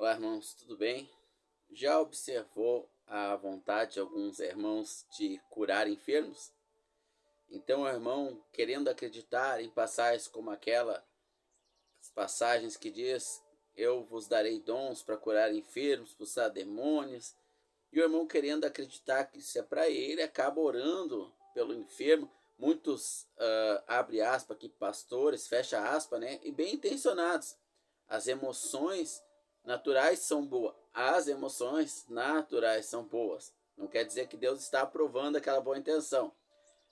Olá, irmãos, tudo bem? Já observou a vontade de alguns irmãos de curar enfermos? Então, o irmão, querendo acreditar em passagens como aquelas passagens que diz: Eu vos darei dons para curar enfermos, expulsar demônios, e o irmão querendo acreditar que isso é para ele, acaba orando pelo enfermo. Muitos, abre aspas aqui, pastores, fecha aspas, né? E bem intencionados. As emoções naturais são boas. As emoções naturais são boas. Não quer dizer que Deus está aprovando aquela boa intenção.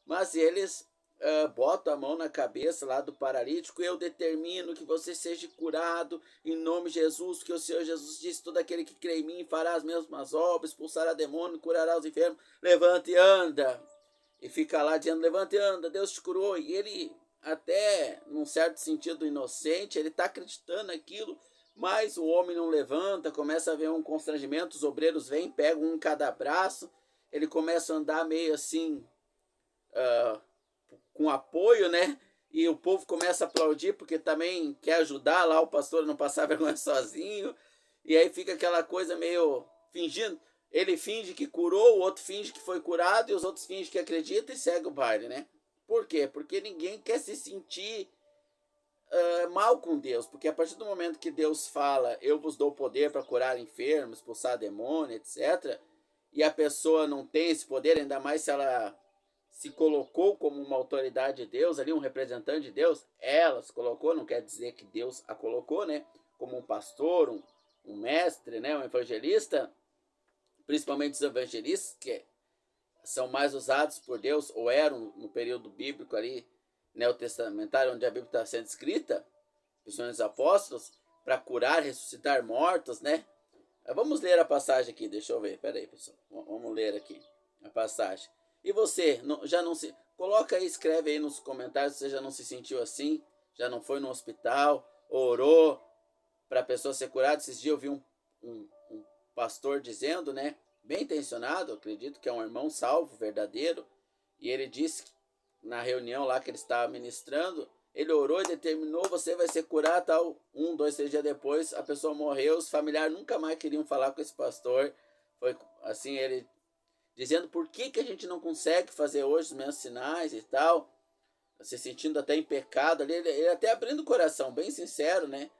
Mas eles botam a mão na cabeça lá do paralítico. Eu determino que você seja curado em nome de Jesus, porque o Senhor Jesus disse: todo aquele que crê em mim fará as mesmas obras, expulsará demônio, curará os enfermos. Levante e anda. E fica lá dizendo: levante e anda, Deus te curou. E ele, até num certo sentido inocente, ele está acreditando naquilo, mas o homem não levanta. Começa a haver um constrangimento. Os obreiros vêm, pegam um em cada braço. Ele começa a andar meio assim, uh, com apoio, né? E o povo começa a aplaudir porque também quer ajudar lá o pastor a não passar vergonha sozinho. E aí fica aquela coisa meio fingindo. Ele finge que curou, o outro finge que foi curado e os outros fingem que acreditam e segue o baile, né? Por quê? Porque ninguém quer se sentir mal com Deus. Porque a partir do momento que Deus fala: eu vos dou poder para curar enfermos, expulsar demônio, etc., e a pessoa não tem esse poder, ainda mais se ela se colocou como uma autoridade de Deus, ali um representante de Deus, ela se colocou, não quer dizer que Deus a colocou, né? Como um pastor, um mestre, né? Um evangelista, principalmente os evangelistas, que são mais usados por Deus, ou eram no período bíblico ali, neotestamentário, onde a Bíblia está sendo escrita, principalmente os apóstolos, para curar, ressuscitar mortos, né? Vamos ler a passagem aqui, deixa eu ver, peraí, pessoal, vamos ler aqui a passagem. E você, já não se... Coloca aí, escreve aí nos comentários se você já não se sentiu assim, já não foi no hospital, orou para a pessoa ser curada. Esses dias eu vi um pastor dizendo, né, bem intencionado, acredito que é um irmão salvo, verdadeiro, e ele disse que na reunião lá que ele estava ministrando, ele orou e determinou: você vai ser curado, tal. 2, 3 dias depois, a pessoa morreu, os familiares nunca mais queriam falar com esse pastor. Foi assim, ele dizendo por que a gente não consegue fazer hoje os mesmos sinais e tal, se sentindo até em pecado ali, ele até abrindo o coração, bem sincero, né?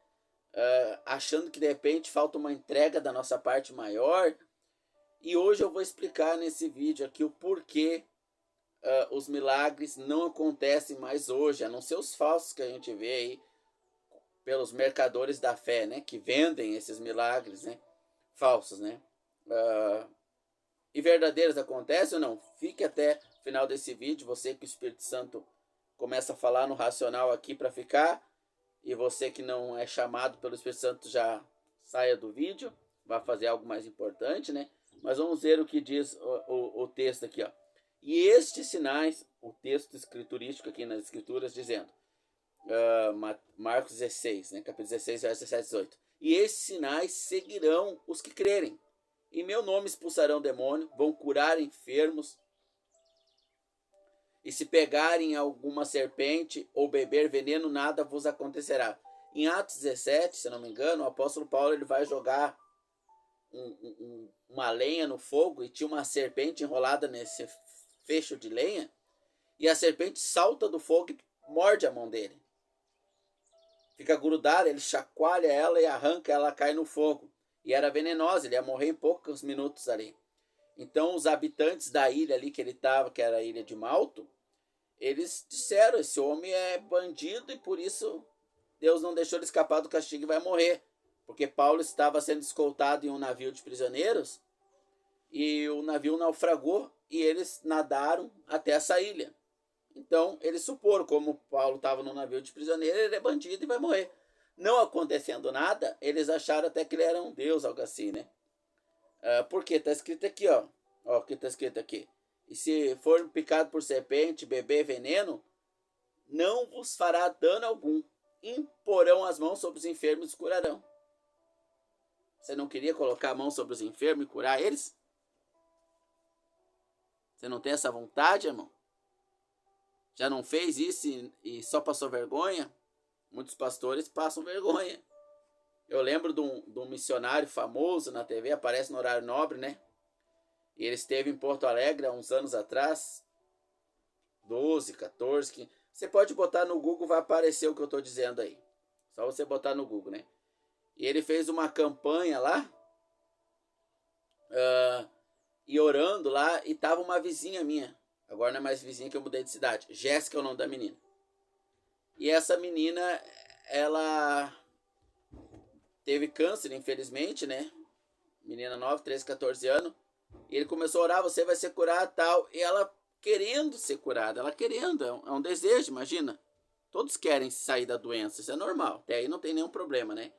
Achando que de repente falta uma entrega da nossa parte maior. E hoje eu vou explicar nesse vídeo aqui o porquê os milagres não acontecem mais hoje, a não ser os falsos que a gente vê aí pelos mercadores da fé, né? Que vendem esses milagres, né? Falsos, né? E verdadeiros acontecem ou não? Fique até o final desse vídeo, você que o Espírito Santo começa a falar no racional aqui para ficar, e você que não é chamado pelo Espírito Santo já saia do vídeo, vai fazer algo mais importante, né? Mas vamos ver o que diz o texto aqui, ó. E estes sinais, o texto escriturístico aqui nas escrituras dizendo, Marcos 16, né, capítulo 16, versos 17 e 18. E esses sinais seguirão os que crerem. Em meu nome expulsarão demônio, vão curar enfermos, e se pegarem alguma serpente ou beber veneno, nada vos acontecerá. Em Atos 17, se não me engano, o apóstolo Paulo ele vai jogar uma lenha no fogo, e tinha uma serpente enrolada nesse fecho de lenha, e a serpente salta do fogo e morde a mão dele. Fica grudada, ele chacoalha ela e arranca, ela cai no fogo. E era venenosa, ele ia morrer em poucos minutos ali. Então os habitantes da ilha ali que ele estava, que era a ilha de Malto, eles disseram: esse homem é bandido e por isso Deus não deixou ele escapar do castigo e vai morrer. Porque Paulo estava sendo escoltado em um navio de prisioneiros e o navio naufragou e eles nadaram até essa ilha. Então eles suporam, como Paulo estava no navio de prisioneiro, ele é bandido e vai morrer. Não acontecendo nada, eles acharam até que ele era um deus, algo assim, né? Porque está escrito aqui, ó. Ó, o que está escrito aqui. E se for picado por serpente, beber veneno, não vos fará dano algum. Imporão as mãos sobre os enfermos e curarão. Você não queria colocar a mão sobre os enfermos e curar eles? Você não tem essa vontade, irmão? Já não fez isso e só passou vergonha? Muitos pastores passam vergonha. Eu lembro de um missionário famoso na TV, aparece no horário nobre, né? E ele esteve em Porto Alegre há uns anos atrás, 12, 14, 15. Você pode botar no Google, vai aparecer o que eu estou dizendo aí. Só você botar no Google, né? E ele fez uma campanha lá, e orando lá, e tava uma vizinha minha. Agora não é mais vizinha, que eu mudei de cidade. Jéssica é o nome da menina. E essa menina, ela teve câncer, infelizmente, né? Menina nova, 13, 14 anos. E ele começou a orar, você vai ser curada, tal. E ela querendo ser curada, ela querendo, é um desejo, imagina. Todos querem sair da doença, isso é normal. Até aí não tem nenhum problema, né?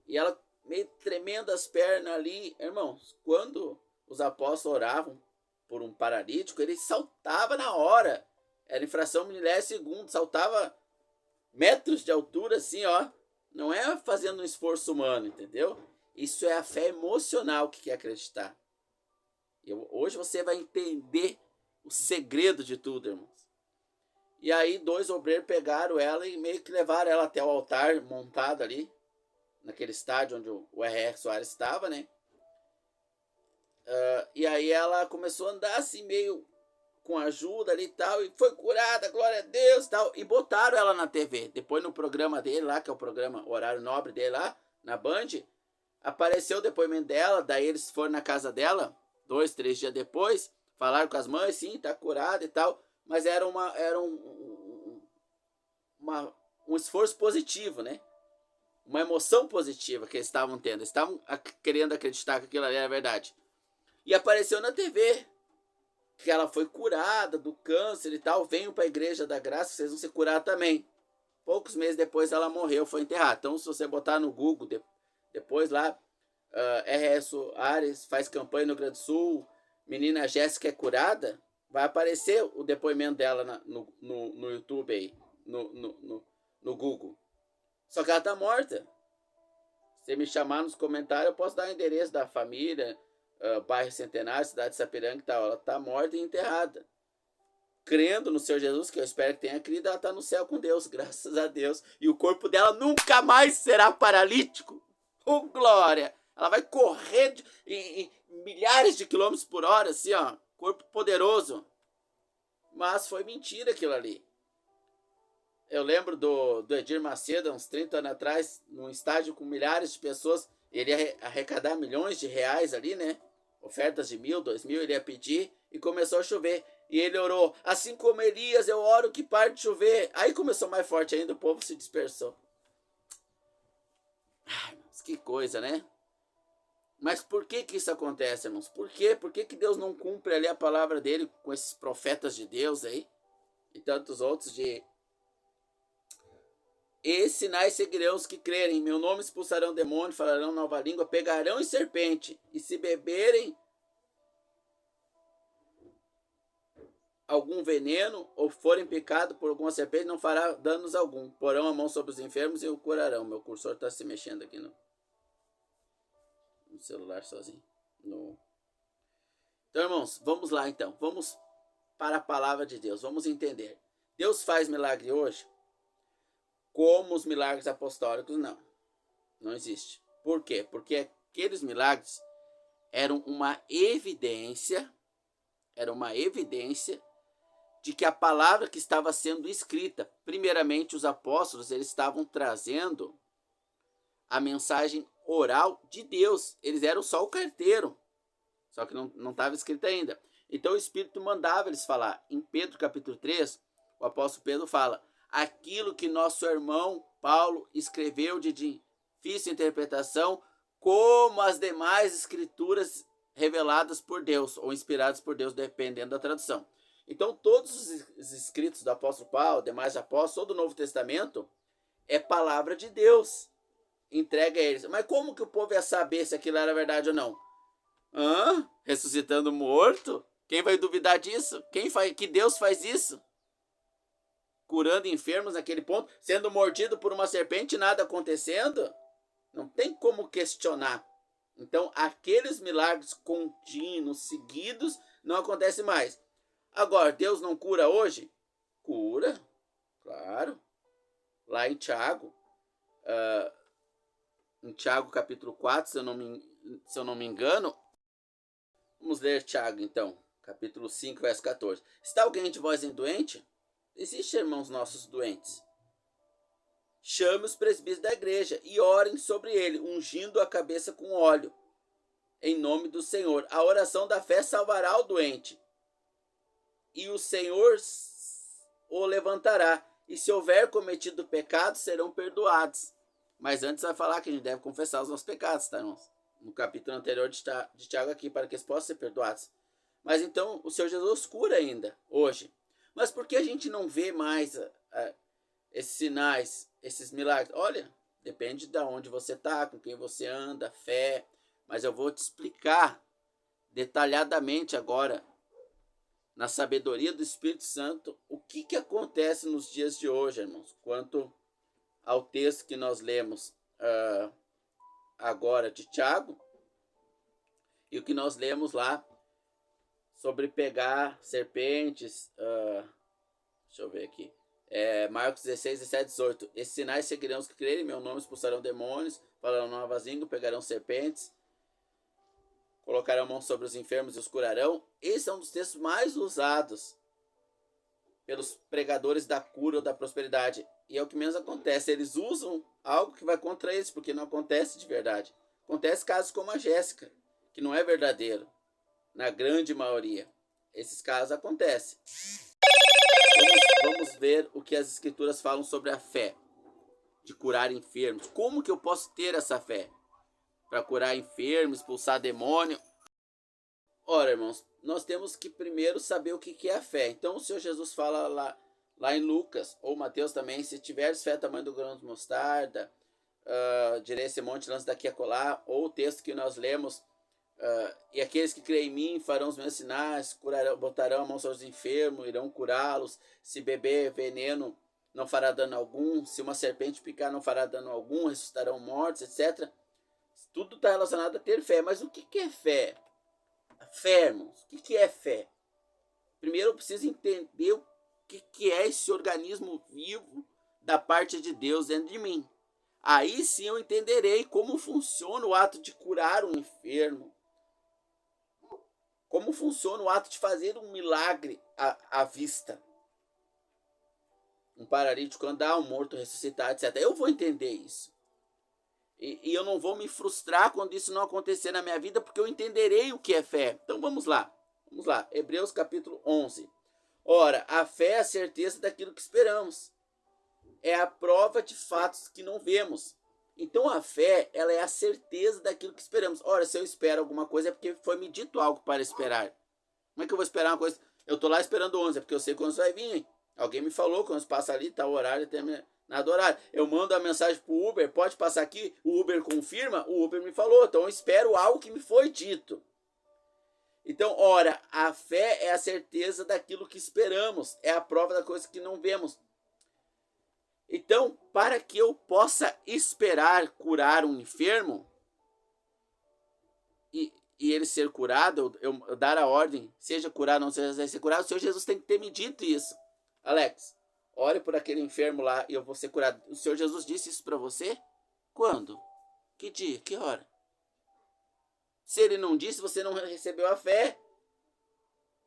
E ela meio tremendo as pernas ali. Irmãos, quando os apóstolos oravam por um paralítico, ele saltava na hora. Era infração milissegundo, saltava metros de altura assim, ó. Não é fazendo um esforço humano, entendeu? Isso é a fé emocional que quer acreditar. Hoje você vai entender o segredo de tudo, irmãos. E aí 2 obreiros pegaram ela e meio que levaram ela até o altar montado ali, naquele estádio onde o R.R. Soares estava, né? E aí ela começou a andar assim meio com ajuda ali e tal, e foi curada, glória a Deus e tal, e botaram ela na TV. Depois no programa dele lá, que é o programa Horário Nobre dele lá, na Band, apareceu o depoimento dela, daí eles foram na casa dela, 2, 3 dias depois, falaram com as mães, sim, tá curada e tal, mas era um esforço positivo, né? Uma emoção positiva que eles estavam tendo, eles estavam querendo acreditar que aquilo ali era verdade. E apareceu na TV que ela foi curada do câncer e tal, venham para a Igreja da Graça, vocês vão se curar também. Poucos meses depois ela morreu, foi enterrada. Então, se você botar no Google, depois lá, R.R. Soares faz campanha no Rio Grande do Sul, menina Jéssica é curada, vai aparecer o depoimento dela no YouTube aí, no Google. Só que ela tá morta. Se me chamar nos comentários, eu posso dar o endereço da família, bairro Centenário, cidade de Sapiranga e tal. Ela tá morta e enterrada. Crendo no Senhor Jesus, que eu espero que tenha crido, ela tá no céu com Deus, graças a Deus. E o corpo dela nunca mais será paralítico. Oh, glória! Ela vai correr em milhares de quilômetros por hora, assim, ó. Corpo poderoso. Mas foi mentira aquilo ali. Eu lembro do Edir Macedo, uns 30 anos atrás, num estádio com milhares de pessoas, ele ia arrecadar milhões de reais ali, né? Ofertas de 1.000, 2.000, ele ia pedir, e começou a chover. E ele orou, assim como Elias, eu oro que pare de chover. Aí começou mais forte ainda, o povo se dispersou. Ai, que coisa, né? Mas por que isso acontece, irmãos? Por quê? Por que Deus não cumpre ali a palavra dele com esses profetas de Deus aí? E tantos outros de... Esses sinais seguirão os que crerem. Em meu nome expulsarão demônio, falarão nova língua, pegarão em serpente. E se beberem algum veneno ou forem picados por alguma serpente, não fará danos algum. Porão a mão sobre os enfermos e o curarão. Meu cursor está se mexendo aqui no celular sozinho. Então, irmãos, vamos lá então. Vamos para a palavra de Deus. Vamos entender. Deus faz milagre hoje? Como os milagres apostólicos, não. Não existe. Por quê? Porque aqueles milagres eram uma evidência de que a palavra que estava sendo escrita, primeiramente os apóstolos, eles estavam trazendo a mensagem oral de Deus. Eles eram só o carteiro, só que não estava escrito ainda. Então o Espírito mandava eles falar. Em Pedro capítulo 3, o apóstolo Pedro fala: aquilo que nosso irmão Paulo escreveu de difícil interpretação, como as demais escrituras reveladas por Deus, ou inspiradas por Deus, dependendo da tradução. Então todos os escritos do apóstolo Paulo, demais apóstolos, todo o Novo Testamento, é palavra de Deus, entrega a eles. Mas como que o povo ia saber se aquilo era verdade ou não? Ressuscitando morto? Quem vai duvidar disso? Que Deus faz isso? Curando enfermos naquele ponto, sendo mordido por uma serpente, nada acontecendo? Não tem como questionar. Então, aqueles milagres contínuos, seguidos, não acontecem mais. Agora, Deus não cura hoje? Cura, claro. Lá em Tiago, em Tiago capítulo 4, se eu não me engano. Vamos ler Tiago, então, capítulo 5, verso 14. Está alguém de vós doente? Existem irmãos nossos doentes. Chame os presbíteros da igreja e orem sobre ele, ungindo a cabeça com óleo, em nome do Senhor. A oração da fé salvará o doente, e o Senhor o levantará. E se houver cometido pecado, serão perdoados. Mas antes vai falar que a gente deve confessar os nossos pecados, tá, irmãos? No capítulo anterior de Tiago aqui, para que eles possam ser perdoados. Mas então o Senhor Jesus cura ainda, hoje. Mas por que a gente não vê mais esses sinais, esses milagres? Olha, depende de onde você está, com quem você anda, fé. Mas eu vou te explicar detalhadamente agora, na sabedoria do Espírito Santo, o que acontece nos dias de hoje, irmãos, quanto ao texto que nós lemos agora de Tiago, e o que nós lemos lá sobre pegar serpentes. Deixa eu ver aqui. Marcos 16, 17, 18. Esses sinais seguirão os que crerem, em meu nome expulsarão demônios, falarão novas línguas, pegarão serpentes, colocarão mão sobre os enfermos e os curarão. Esse é um dos textos mais usados pelos pregadores da cura ou da prosperidade. E é o que menos acontece. Eles usam algo que vai contra eles, porque não acontece de verdade. Acontece casos como a Jéssica, que não é verdadeiro. Na grande maioria. Esses casos acontecem. Vamos ver o que as escrituras falam sobre a fé. De curar enfermos. Como que eu posso ter essa fé? Para curar enfermos, expulsar demônio? Ora, irmãos, nós temos que primeiro saber o que é a fé. Então o Senhor Jesus fala lá em Lucas, ou Mateus também, se tiveres fé tamanho do grão de mostarda, direi esse monte, lance daqui a colar, ou o texto que nós lemos, e aqueles que creem em mim farão os meus sinais, curarão, botarão a mão sobre os enfermos, irão curá-los, se beber veneno não fará dano algum, se uma serpente picar não fará dano algum, ressuscitarão mortos, etc. Tudo está relacionado a ter fé. Mas o que é fé? Fé, irmãos, o que é fé? Primeiro eu preciso entender o que é esse organismo vivo da parte de Deus dentro de mim. Aí sim eu entenderei como funciona o ato de curar um enfermo, como funciona o ato de fazer um milagre à vista. Um paralítico andar, um morto ressuscitar, etc. Eu vou entender isso. E eu não vou me frustrar quando isso não acontecer na minha vida, porque eu entenderei o que é fé. Então vamos lá. Vamos lá. Hebreus capítulo 11. Ora, a fé é a certeza daquilo que esperamos. É a prova de fatos que não vemos. Então a fé, ela é a certeza daquilo que esperamos. Ora, se eu espero alguma coisa é porque foi me dito algo para esperar. Como é que eu vou esperar uma coisa? Eu tô lá esperando 11, é porque eu sei quando vai vir. Alguém me falou, quando passa ali, tá o horário, nada horário. Eu mando a mensagem pro Uber, pode passar aqui, o Uber confirma, o Uber me falou, então eu espero algo que me foi dito. Então, ora, a fé é a certeza daquilo que esperamos, é a prova da coisa que não vemos. Então, para que eu possa esperar curar um enfermo e ele ser curado, eu dar a ordem, seja curado, não seja ser curado, o Senhor Jesus tem que ter me dito isso. Alex, ore por aquele enfermo lá e eu vou ser curado. O Senhor Jesus disse isso para você? Quando? Que dia? Que hora? Se ele não disse, você não recebeu a fé.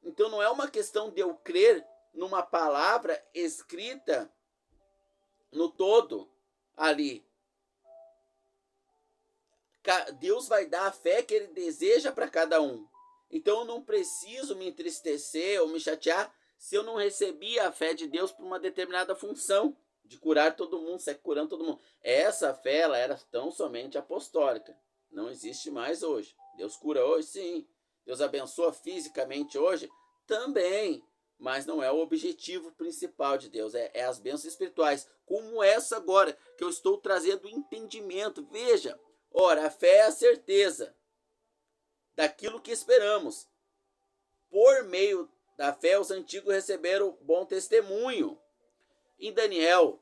Então não é uma questão de eu crer numa palavra escrita no todo ali. Deus vai dar a fé que ele deseja para cada um. Então eu não preciso me entristecer ou me chatear se eu não recebi a fé de Deus para uma determinada função de curar todo mundo, sair curando todo mundo. Essa fé ela era tão somente apostólica. Não existe mais hoje. Deus cura hoje, sim. Deus abençoa fisicamente hoje, também. Mas não é o objetivo principal de Deus. É as bênçãos espirituais. Como essa agora, que eu estou trazendo entendimento. Veja, ora, a fé é a certeza daquilo que esperamos. Por meio da fé, os antigos receberam bom testemunho. Em Daniel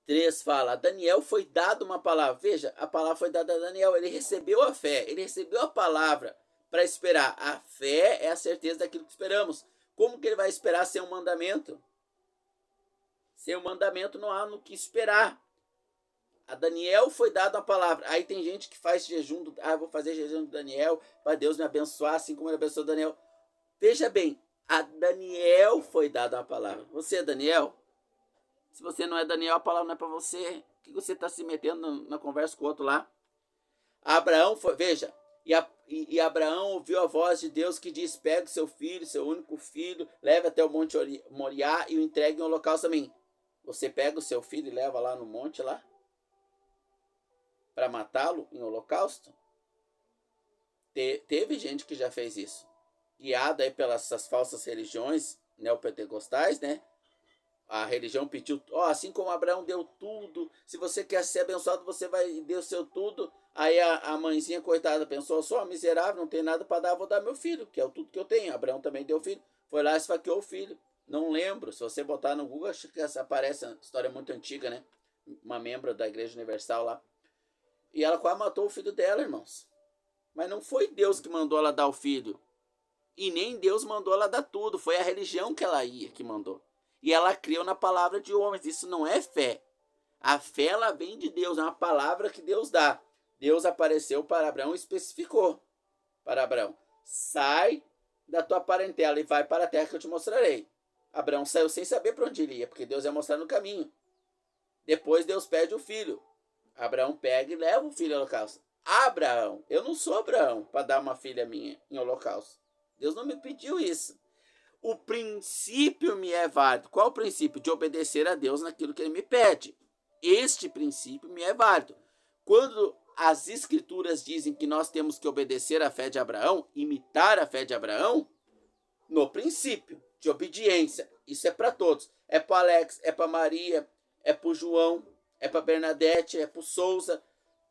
3 fala, a Daniel foi dado uma palavra. Veja, a palavra foi dada a Daniel. Ele recebeu a fé, ele recebeu a palavra para esperar. A fé é a certeza daquilo que esperamos. Como que ele vai esperar sem um mandamento? Sem um mandamento não há no que esperar. A Daniel foi dado a palavra. Aí tem gente que faz jejum, eu vou fazer jejum do Daniel para Deus me abençoar, assim como ele abençoou Daniel. Veja bem, a Daniel foi dada a palavra. Você é Daniel? Se você não é Daniel, a palavra não é para você. O que você está se metendo na conversa com o outro lá? Abraão foi, veja, e Abraão ouviu a voz de Deus que diz: pegue seu filho, seu único filho, leve até o monte Moriá e o entregue em holocausto a mim. Você pega o seu filho e leva lá no monte lá para matá-lo em holocausto? Teve gente que já fez isso, guiada aí pelas essas falsas religiões neopentecostais, né? A religião pediu, assim como Abraão deu tudo, se você quer ser abençoado, você vai dar o seu tudo. Aí a mãezinha, coitada, pensou: eu sou miserável, não tenho nada para dar, vou dar meu filho, que é tudo que eu tenho. Abraão também deu filho, foi lá e esfaqueou o filho. Não lembro, se você botar no Google, acho que essa aparece, uma história muito antiga, né? Uma membro da Igreja Universal lá. E ela quase matou o filho dela, irmãos. Mas não foi Deus que mandou ela dar o filho. E nem Deus mandou ela dar tudo, foi a religião que ela ia que mandou. E ela creu na palavra de homens. Isso não é fé. A fé, ela vem de Deus. É uma palavra que Deus dá. Deus apareceu para Abraão e especificou para Abraão: sai da tua parentela e vai para a terra que eu te mostrarei. Abraão saiu sem saber para onde ele ia, porque Deus ia mostrar no caminho. Depois Deus pede o filho. Abraão pega e leva o filho ao holocausto. Abraão, eu não sou Abraão para dar uma filha minha em holocausto. Deus não me pediu isso. O princípio me é válido. Qual o princípio? De obedecer a Deus naquilo que ele me pede. Este princípio me é válido. Quando as escrituras dizem que nós temos que obedecer à fé de Abraão, imitar a fé de Abraão, no princípio de obediência, isso é para todos. É para Alex, é para Maria, é para o João, é para Bernadette, é para o Souza.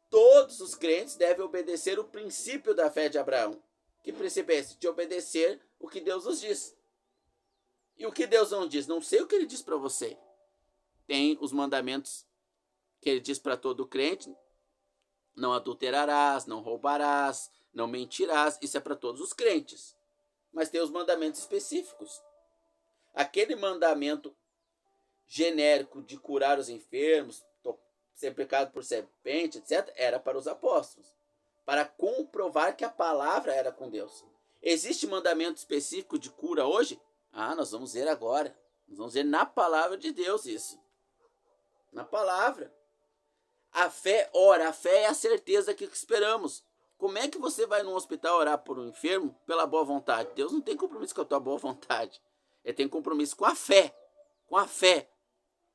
Todos os crentes devem obedecer o princípio da fé de Abraão. Que princípio é esse? De obedecer o que Deus nos diz. E o que Deus não diz? Não sei o que ele diz para você. Tem os mandamentos que ele diz para todo crente: não adulterarás, não roubarás, não mentirás. Isso é para todos os crentes. Mas tem os mandamentos específicos. Aquele mandamento genérico de curar os enfermos, ser pecado por serpente, etc., era para os apóstolos, para comprovar que a palavra era com Deus. Existe mandamento específico de cura hoje? Nós vamos ver agora. Nós vamos ver na palavra de Deus isso. Na palavra. A fé, a fé é a certeza que esperamos. Como é que você vai num hospital orar por um enfermo pela boa vontade? Deus não tem compromisso com a tua boa vontade. Ele tem compromisso com a fé. Com a fé.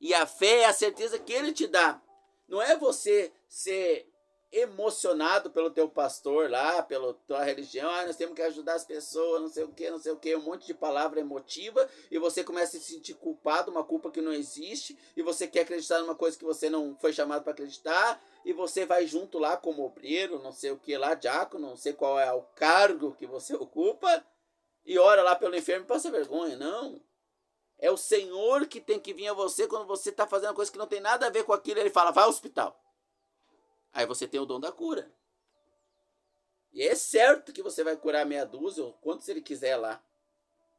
E a fé é a certeza que ele te dá. Não é você ser emocionado pelo teu pastor lá, pela tua religião: nós temos que ajudar as pessoas, não sei o que, um monte de palavra emotiva, e você começa a se sentir culpado, uma culpa que não existe, e você quer acreditar numa coisa que você não foi chamado para acreditar, e você vai junto lá como obreiro, não sei o que lá, diácono, não sei qual é o cargo que você ocupa, e ora lá pelo enfermo e passa vergonha. Não. É o Senhor que tem que vir a você quando você está fazendo uma coisa que não tem nada a ver com aquilo. Ele fala: vai ao hospital. Aí você tem o dom da cura. E é certo que você vai curar meia dúzia, ou quantos ele quiser lá.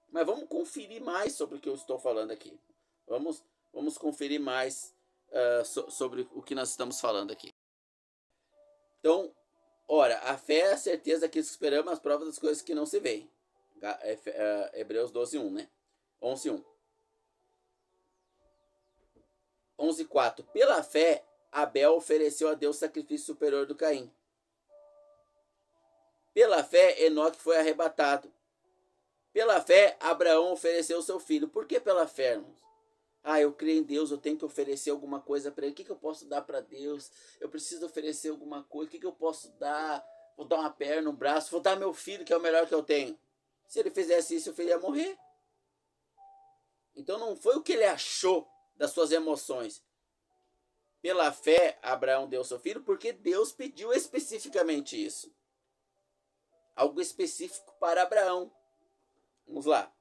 Mas vamos conferir mais sobre o que eu estou falando aqui. Vamos conferir mais sobre o que nós estamos falando aqui. Então, a fé é a certeza que esperamos, as provas das coisas que não se veem. Hebreus 12:1, né? 11:1. 11:4. Pela fé, Abel ofereceu a Deus sacrifício superior do Caim. Pela fé, Enoque foi arrebatado. Pela fé, Abraão ofereceu seu filho. Por que pela fé, irmãos? Eu creio em Deus, eu tenho que oferecer alguma coisa para ele. O que eu posso dar para Deus? Eu preciso oferecer alguma coisa. O que eu posso dar? Vou dar uma perna, um braço. Vou dar meu filho, que é o melhor que eu tenho. Se ele fizesse isso, o filho ia morrer. Então não foi o que ele achou das suas emoções. Pela fé, Abraão deu seu filho porque Deus pediu especificamente isso. Algo específico para Abraão. Vamos lá.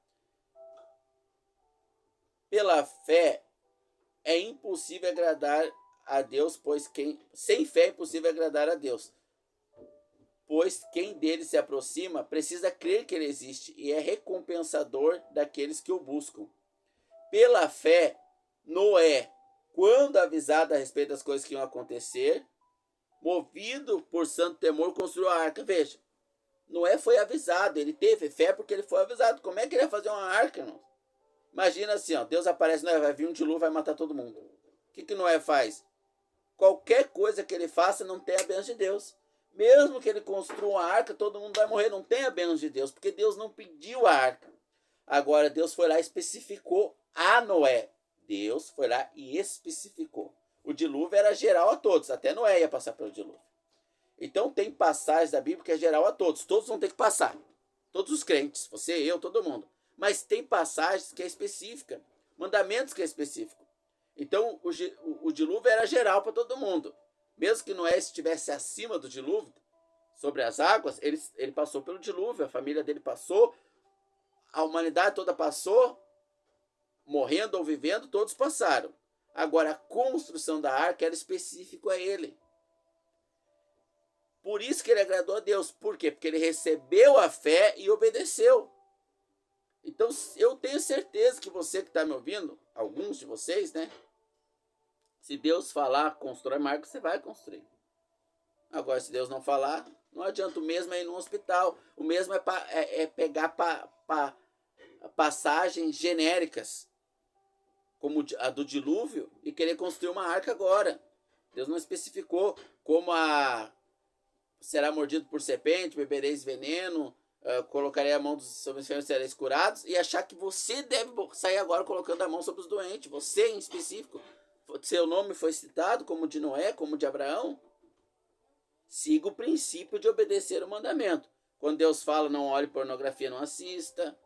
Pela fé, é impossível agradar a Deus, sem fé é impossível agradar a Deus. Pois quem dele se aproxima precisa crer que ele existe e é recompensador daqueles que o buscam. Pela fé, Noé, quando avisado a respeito das coisas que iam acontecer, movido por santo temor, construiu a arca. Veja, Noé foi avisado, ele teve fé porque ele foi avisado. Como é que ele ia fazer uma arca, irmão? Imagina assim, ó, Deus aparece, Noé, vai vir um dilúvio, vai matar todo mundo. O que Noé faz? Qualquer coisa que ele faça não tem a bênção de Deus. Mesmo que ele construa uma arca, todo mundo vai morrer, não tem a bênção de Deus, porque Deus não pediu a arca. Agora, Deus foi lá e especificou a Noé. Deus foi lá e especificou. O dilúvio era geral a todos, até Noé ia passar pelo dilúvio. Então tem passagens da Bíblia que é geral a todos. Todos vão ter que passar. Todos os crentes, você, eu, todo mundo. Mas tem passagens que é específica. Mandamentos que é específico. Então o dilúvio era geral para todo mundo. Mesmo que Noé estivesse acima do dilúvio, sobre as águas, ele passou pelo dilúvio. A família dele passou. A humanidade toda passou. Morrendo ou vivendo, todos passaram. Agora, a construção da arca era específico a ele. Por isso que ele agradou a Deus. Por quê? Porque ele recebeu a fé e obedeceu. Então, eu tenho certeza que você que está me ouvindo, alguns de vocês, né? Se Deus falar, constrói uma arca, você vai construir. Agora, se Deus não falar, não adianta. O mesmo é ir no hospital. O mesmo é pegar passagens genéricas, como a do dilúvio, e querer construir uma arca agora. Deus não especificou como será mordido por serpente, bebereis veneno, colocarei a mão sobre os enfermos e sereis curados, e achar que você deve sair agora colocando a mão sobre os doentes, você em específico. Seu nome foi citado como de Noé, como de Abraão. Siga o princípio de obedecer o mandamento. Quando Deus fala não olhe pornografia, não assista.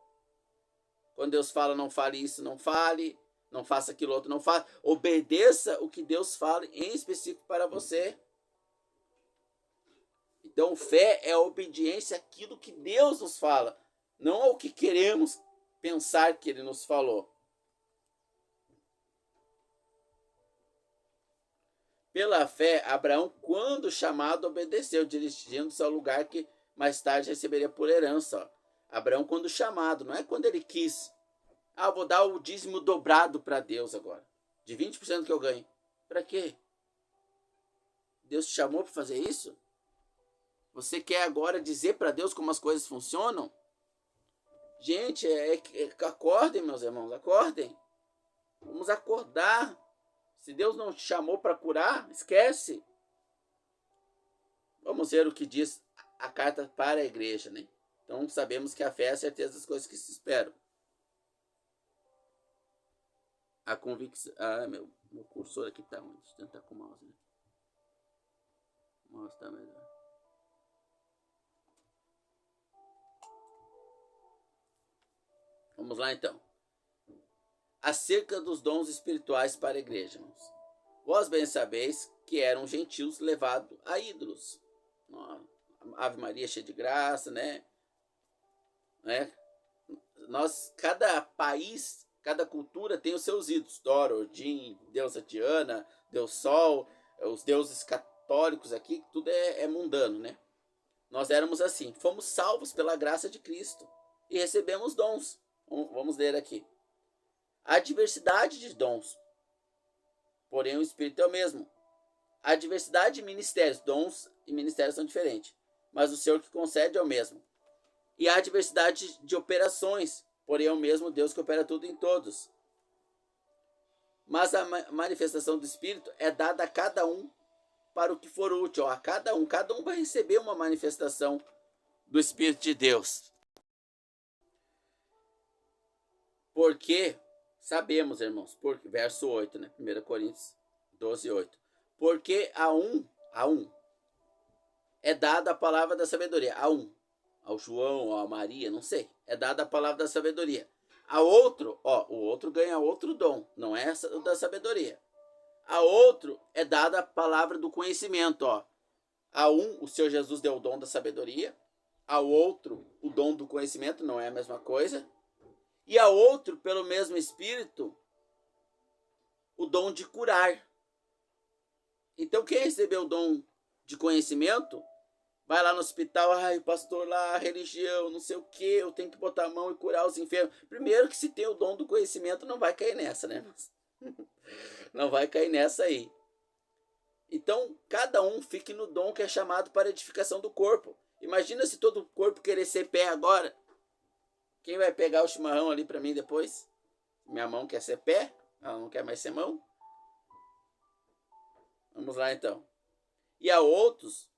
Quando Deus fala não fale isso, não fale. Não faça aquilo outro, não faça. Obedeça o que Deus fala em específico para você. Então, fé é a obediência àquilo que Deus nos fala, não ao que queremos pensar que Ele nos falou. Pela fé, Abraão, quando chamado, obedeceu, dirigindo-se ao lugar que mais tarde receberia por herança. Abraão, quando chamado, não é quando ele quis. Vou dar o dízimo dobrado para Deus agora, de 20% que eu ganho. Para quê? Deus te chamou para fazer isso? Você quer agora dizer para Deus como as coisas funcionam? Gente, acordem, meus irmãos, acordem. Vamos acordar. Se Deus não te chamou para curar, esquece. Vamos ver o que diz a carta para a igreja, né? Então sabemos que a fé é a certeza das coisas que se esperam. A convicção. Meu cursor aqui tá ruim. Deixa eu tentar com o mouse, né? O mouse tá melhor. Vamos lá então. Acerca dos dons espirituais para a igreja, irmãos. Vós bem sabeis que eram gentios levados a ídolos. Ave Maria cheia de graça, né? Cada país, cada cultura tem os seus ídolos. Thor, Odin, deusa Diana, Deus Sol, os deuses católicos aqui, tudo é mundano, né? Nós éramos assim, fomos salvos pela graça de Cristo e recebemos dons. Vamos ler aqui. Há diversidade de dons, porém o Espírito é o mesmo. Há diversidade de ministérios, dons e ministérios são diferentes, mas o Senhor que concede é o mesmo. E há diversidade de operações, porém é o mesmo Deus que opera tudo em todos. Mas a manifestação do Espírito é dada a cada um para o que for útil. Cada um vai receber uma manifestação do Espírito de Deus. Porque sabemos, irmãos, verso 8, né? 1 Coríntios 12, 8. Porque a um é dada a palavra da sabedoria. Ao João, a Maria, não sei. É dada a palavra da sabedoria. A outro, o outro ganha outro dom, não é o da sabedoria. A outro é dada a palavra do conhecimento, A o Senhor Jesus deu o dom da sabedoria. Ao outro, o dom do conhecimento, não é a mesma coisa. E a outro, pelo mesmo Espírito, o dom de curar. Então, quem recebeu o dom de conhecimento, vai lá no hospital, pastor lá, religião, não sei o que, eu tenho que botar a mão e curar os enfermos. Primeiro que se tem o dom do conhecimento, não vai cair nessa, né? Não vai cair nessa aí. Então, cada um fique no dom que é chamado para edificação do corpo. Imagina se todo o corpo querer ser pé agora. Quem vai pegar o chimarrão ali para mim depois? Minha mão quer ser pé? Ela não quer mais ser mão? Vamos lá então. E a outros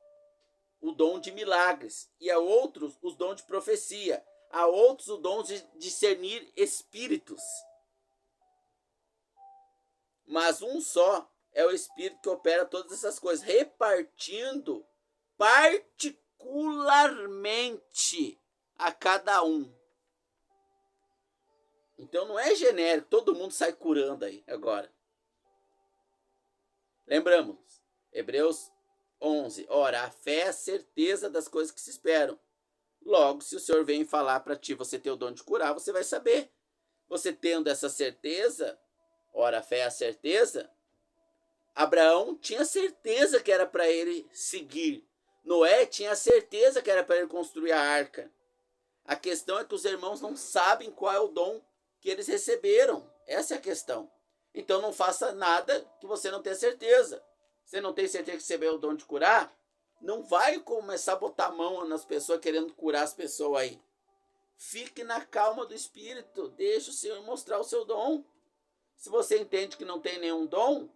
o dom de milagres. E a outros o dom de profecia. A outros o dom de discernir espíritos. Mas um só é o Espírito que opera todas essas coisas, repartindo particularmente a cada um. Então não é genérico, todo mundo sai curando aí agora. Lembramos, Hebreus 11. Ora, a fé é a certeza das coisas que se esperam. Logo, se o Senhor vem falar para ti, você ter o dom de curar, você vai saber. Você tendo essa certeza, ora, a fé é a certeza. Abraão tinha certeza que era para ele seguir. Noé tinha certeza que era para ele construir a arca. A questão é que os irmãos não sabem qual é o dom que eles receberam. Essa é a questão. Então não faça nada que você não tenha certeza. Você não tem certeza que recebeu o dom de curar? Não vai começar a botar a mão nas pessoas querendo curar as pessoas aí. Fique na calma do Espírito. Deixa o Senhor mostrar o seu dom. Se você entende que não tem nenhum dom,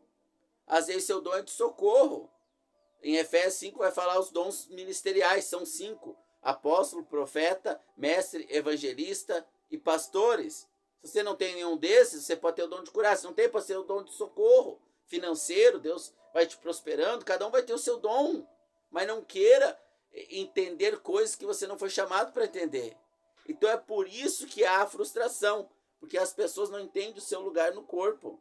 às vezes seu dom é de socorro. Em Efésios 5 vai falar os dons ministeriais, são 5. Apóstolo, profeta, mestre, evangelista e pastores. Se você não tem nenhum desses, você pode ter o dom de curar. Se não tem, pode ter o dom de socorro financeiro. Deus vai te prosperando. Cada um vai ter o seu dom. Mas não queira entender coisas que você não foi chamado para entender. Então é por isso que há a frustração. Porque as pessoas não entendem o seu lugar no corpo.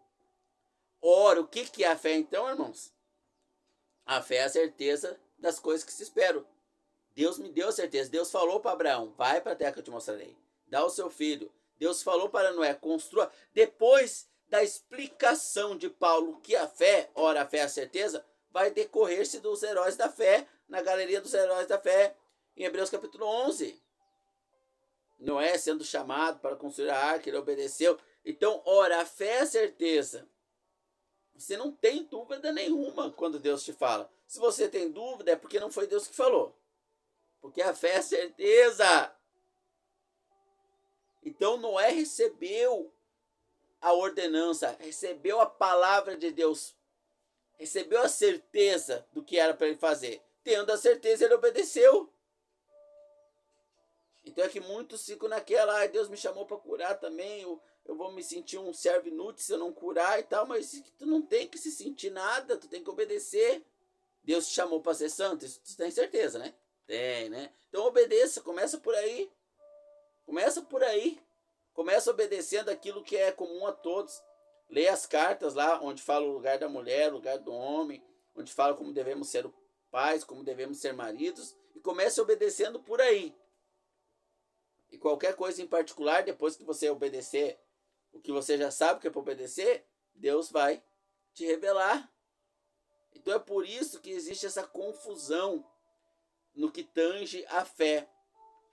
Ora, o que é a fé então, irmãos? A fé é a certeza das coisas que se esperam. Deus me deu a certeza. Deus falou para Abraão, vai para a terra que eu te mostrarei. Dá o seu filho. Deus falou para Noé, construa. Depois da explicação de Paulo que a fé, ora, a fé é a certeza, vai decorrer-se dos heróis da fé, na galeria dos heróis da fé, em Hebreus capítulo 11. Noé sendo chamado para construir a arca, ele obedeceu. Então, ora, a fé é a certeza. Você não tem dúvida nenhuma quando Deus te fala. Se você tem dúvida, é porque não foi Deus que falou. Porque a fé é certeza. Então Noé recebeu a ordenança, recebeu a palavra de Deus, recebeu a certeza do que era para ele fazer. Tendo a certeza, ele obedeceu. Então é que muitos ficam naquela, Deus me chamou para curar também, eu vou me sentir um servo inútil se eu não curar e tal, mas tu não tem que se sentir nada, tu tem que obedecer. Deus te chamou para ser santo, isso tu tem certeza, né? Tem, né? Então obedeça, começa por aí. Começa por aí. Começa obedecendo aquilo que é comum a todos. Leia as cartas lá, onde fala o lugar da mulher, o lugar do homem, onde fala como devemos ser pais, como devemos ser maridos, e comece obedecendo por aí. E qualquer coisa em particular, depois que você obedecer o que você já sabe que é para obedecer, Deus vai te revelar. Então é por isso que existe essa confusão no que tange a fé.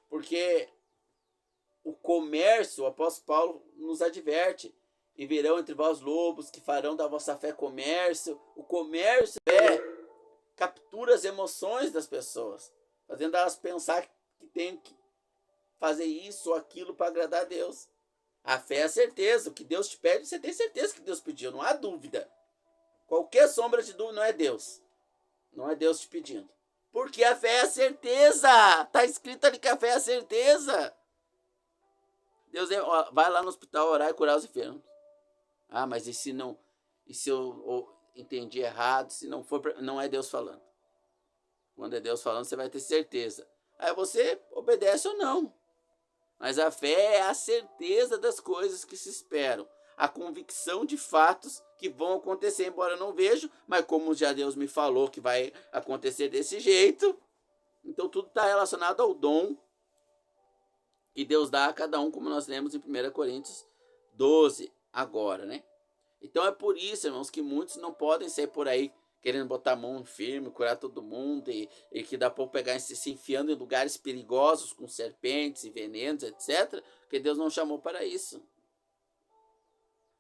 Porque o comércio, o apóstolo Paulo nos adverte, e virão entre vós lobos que farão da vossa fé comércio. O comércio captura as emoções das pessoas, fazendo elas pensar que tem que fazer isso ou aquilo para agradar a Deus. A fé é a certeza. O que Deus te pede, você tem certeza que Deus pediu, não há dúvida. Qualquer sombra de dúvida não é Deus. Não é Deus te pedindo. Porque a fé é a certeza. Está escrito ali que a fé é a certeza. Deus vai lá no hospital orar e curar os enfermos. Ah, mas e se não? E se eu entendi errado? Se não for, não é Deus falando. Quando é Deus falando, você vai ter certeza. Aí você obedece ou não. Mas a fé é a certeza das coisas que se esperam. A convicção de fatos que vão acontecer, embora eu não vejo, mas como já Deus me falou que vai acontecer desse jeito, então tudo está relacionado ao dom que Deus dá a cada um, como nós lemos em 1 Coríntios 12, agora, né? Então é por isso, irmãos, que muitos não podem sair por aí querendo botar a mão firme, curar todo mundo, e que dá para pegar se enfiando em lugares perigosos com serpentes e venenos, etc. Porque Deus não chamou para isso.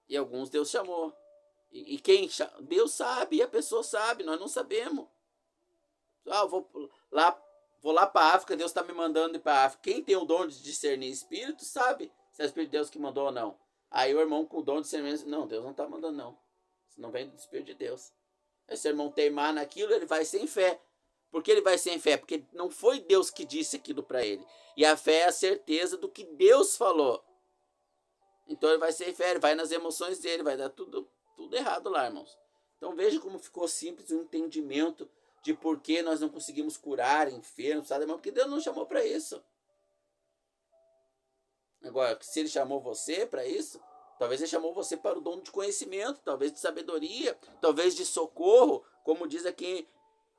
E alguns Deus chamou. E quem? Deus sabe e a pessoa sabe, nós não sabemos. Ah, vou lá para a África, Deus está me mandando ir para a África. Quem tem o dom de discernir espírito sabe se é o Espírito de Deus que mandou ou não. Aí o irmão com o dom de discernir, não, Deus não está mandando não. Isso não vem do Espírito de Deus. Esse irmão teimar naquilo, ele vai sem fé. Por que ele vai sem fé? Porque não foi Deus que disse aquilo para ele. E a fé é a certeza do que Deus falou. Então ele vai sem fé, ele vai nas emoções dele, vai dar tudo errado lá, irmãos. Então veja como ficou simples o entendimento de por que nós não conseguimos curar enfermos, sabe, irmão? Porque Deus não chamou para isso. Agora, se ele chamou você para isso, talvez ele chamou você para o dom de conhecimento, talvez de sabedoria, talvez de socorro, como diz aqui,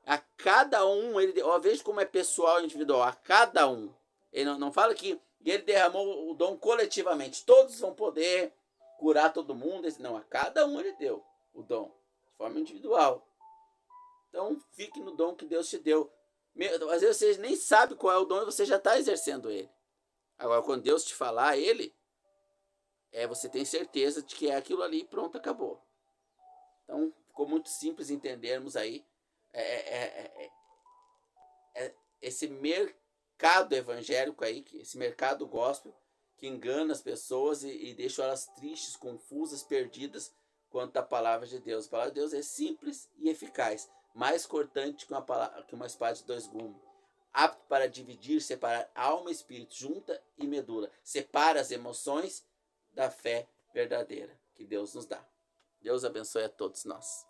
a cada um, veja como é pessoal e individual, a cada um. Ele não fala que ele derramou o dom coletivamente, todos vão poder curar todo mundo, não, a cada um ele deu o dom, de forma individual. Então, fique no dom que Deus te deu. Às vezes você nem sabe qual é o dom e você já está exercendo ele. Agora, quando Deus te falar ele, você tem certeza de que é aquilo ali e pronto, acabou. Então, ficou muito simples entendermos aí esse mercado evangélico aí, esse mercado gospel, que engana as pessoas e deixa elas tristes, confusas, perdidas quanto à palavra de Deus. A palavra de Deus é simples e eficaz, mais cortante que uma espada de dois gumes, apto para dividir, separar alma e espírito, junta e medula, separa as emoções da fé verdadeira que Deus nos dá. Deus abençoe a todos nós.